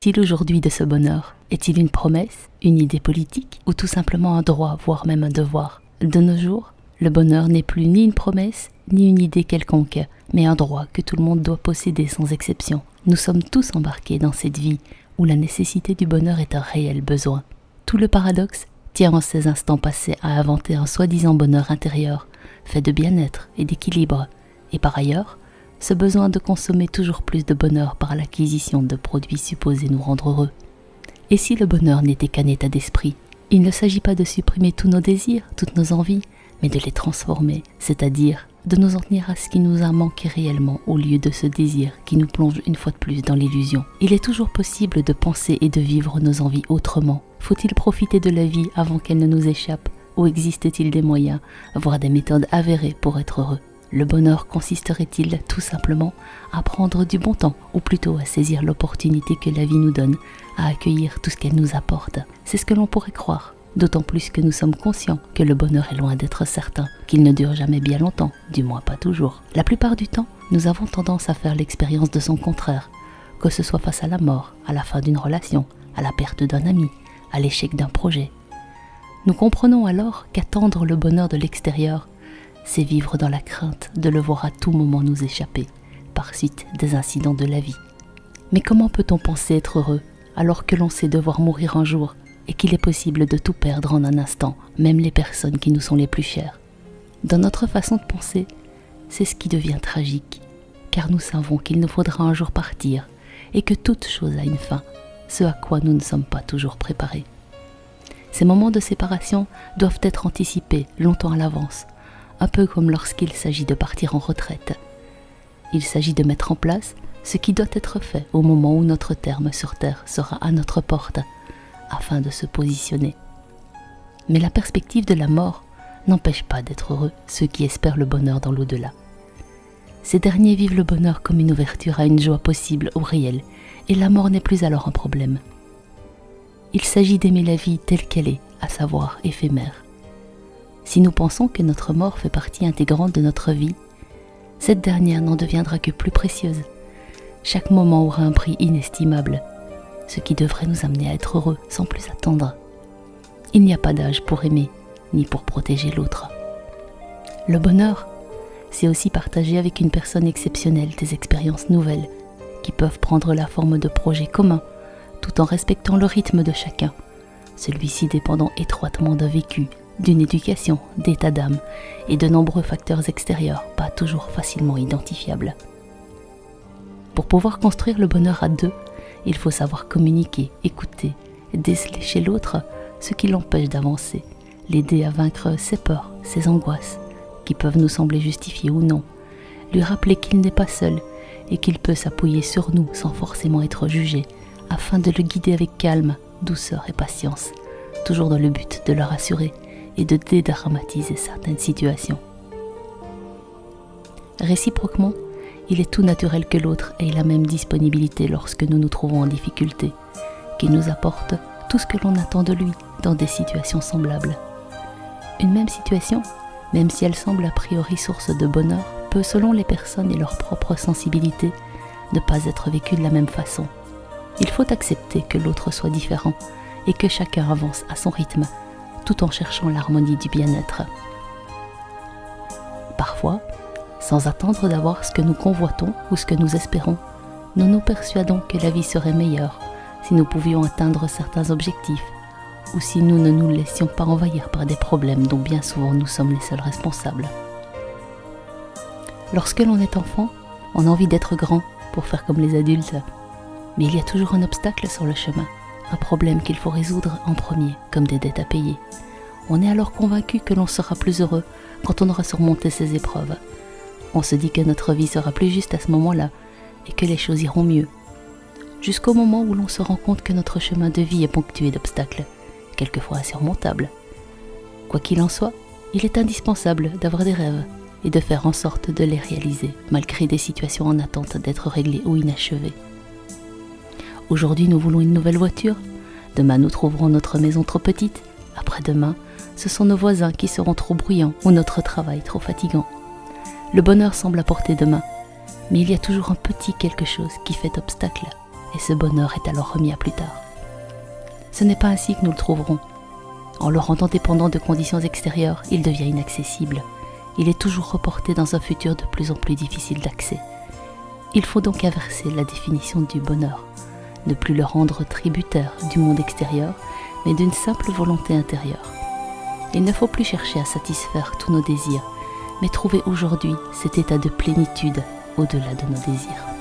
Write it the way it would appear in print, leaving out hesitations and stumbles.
pense-t-il aujourd'hui de ce bonheur? Est-il une promesse, une idée politique ou tout simplement un droit, voire même un devoir? De nos jours, le bonheur n'est plus ni une promesse, ni une idée quelconque, mais un droit que tout le monde doit posséder sans exception. Nous sommes tous embarqués dans cette vie où la nécessité du bonheur est un réel besoin. Tout le paradoxe tient en ces instants passés à inventer un soi-disant bonheur intérieur, fait de bien-être et d'équilibre, et par ailleurs, ce besoin de consommer toujours plus de bonheur par l'acquisition de produits supposés nous rendre heureux. Et si le bonheur n'était qu'un état d'esprit, il ne s'agit pas de supprimer tous nos désirs, toutes nos envies, mais de les transformer, c'est-à-dire de nous en tenir à ce qui nous a manqué réellement au lieu de ce désir qui nous plonge une fois de plus dans l'illusion. Il est toujours possible de penser et de vivre nos envies autrement. Faut-il profiter de la vie avant qu'elle ne nous échappe, ou existe-t-il des moyens, voire des méthodes avérées pour être heureux? Le bonheur consisterait-il tout simplement à prendre du bon temps, ou plutôt à saisir l'opportunité que la vie nous donne, à accueillir tout ce qu'elle nous apporte? C'est ce que l'on pourrait croire, d'autant plus que nous sommes conscients que le bonheur est loin d'être certain, qu'il ne dure jamais bien longtemps, du moins pas toujours. La plupart du temps, nous avons tendance à faire l'expérience de son contraire, que ce soit face à la mort, à la fin d'une relation, à la perte d'un ami, à l'échec d'un projet. Nous comprenons alors qu'attendre le bonheur de l'extérieur, c'est vivre dans la crainte de le voir à tout moment nous échapper, par suite des incidents de la vie. Mais comment peut-on penser être heureux, alors que l'on sait devoir mourir un jour, et qu'il est possible de tout perdre en un instant, même les personnes qui nous sont les plus chères? Dans notre façon de penser, c'est ce qui devient tragique, car nous savons qu'il nous faudra un jour partir, et que toute chose a une fin, ce à quoi nous ne sommes pas toujours préparés. Ces moments de séparation doivent être anticipés longtemps à l'avance, un peu comme lorsqu'il s'agit de partir en retraite. Il s'agit de mettre en place ce qui doit être fait au moment où notre terme sur Terre sera à notre porte, afin de se positionner. Mais la perspective de la mort n'empêche pas d'être heureux ceux qui espèrent le bonheur dans l'au-delà. Ces derniers vivent le bonheur comme une ouverture à une joie possible ou réelle, et la mort n'est plus alors un problème. Il s'agit d'aimer la vie telle qu'elle est, à savoir éphémère. Si nous pensons que notre mort fait partie intégrante de notre vie, cette dernière n'en deviendra que plus précieuse. Chaque moment aura un prix inestimable, ce qui devrait nous amener à être heureux sans plus attendre. Il n'y a pas d'âge pour aimer, ni pour protéger l'autre. Le bonheur, c'est aussi partager avec une personne exceptionnelle des expériences nouvelles, qui peuvent prendre la forme de projets communs, tout en respectant le rythme de chacun, celui-ci dépendant étroitement d'un vécu, d'une éducation, d'état d'âme et de nombreux facteurs extérieurs pas toujours facilement identifiables. Pour pouvoir construire le bonheur à deux, il faut savoir communiquer, écouter, déceler chez l'autre ce qui l'empêche d'avancer, l'aider à vaincre ses peurs, ses angoisses, qui peuvent nous sembler justifiées ou non, lui rappeler qu'il n'est pas seul et qu'il peut s'appuyer sur nous sans forcément être jugé, afin de le guider avec calme, douceur et patience, toujours dans le but de le rassurer et de dédramatiser certaines situations. Réciproquement, il est tout naturel que l'autre ait la même disponibilité lorsque nous nous trouvons en difficulté, qu'il nous apporte tout ce que l'on attend de lui dans des situations semblables. Une même situation, même si elle semble a priori source de bonheur, peut, selon les personnes et leur propre sensibilité, ne pas être vécue de la même façon. Il faut accepter que l'autre soit différent et que chacun avance à son rythme, tout en cherchant l'harmonie du bien-être. Parfois, sans attendre d'avoir ce que nous convoitons ou ce que nous espérons, nous nous persuadons que la vie serait meilleure si nous pouvions atteindre certains objectifs ou si nous ne nous laissions pas envahir par des problèmes dont bien souvent nous sommes les seuls responsables. Lorsque l'on est enfant, on a envie d'être grand pour faire comme les adultes, mais il y a toujours un obstacle sur le chemin, un problème qu'il faut résoudre en premier, comme des dettes à payer. On est alors convaincu que l'on sera plus heureux quand on aura surmonté ces épreuves. On se dit que notre vie sera plus juste à ce moment-là et que les choses iront mieux. Jusqu'au moment où l'on se rend compte que notre chemin de vie est ponctué d'obstacles, quelquefois insurmontables. Quoi qu'il en soit, il est indispensable d'avoir des rêves et de faire en sorte de les réaliser, malgré des situations en attente d'être réglées ou inachevées. Aujourd'hui, nous voulons une nouvelle voiture. Demain, nous trouverons notre maison trop petite. Après-demain, ce sont nos voisins qui seront trop bruyants ou notre travail trop fatigant. Le bonheur semble à portée de main, mais il y a toujours un petit quelque chose qui fait obstacle, et ce bonheur est alors remis à plus tard. Ce n'est pas ainsi que nous le trouverons. En le rendant dépendant de conditions extérieures, il devient inaccessible. Il est toujours reporté dans un futur de plus en plus difficile d'accès. Il faut donc inverser la définition du bonheur, ne plus le rendre tributaire du monde extérieur, mais d'une simple volonté intérieure. Il ne faut plus chercher à satisfaire tous nos désirs, mais trouver aujourd'hui cet état de plénitude au-delà de nos désirs.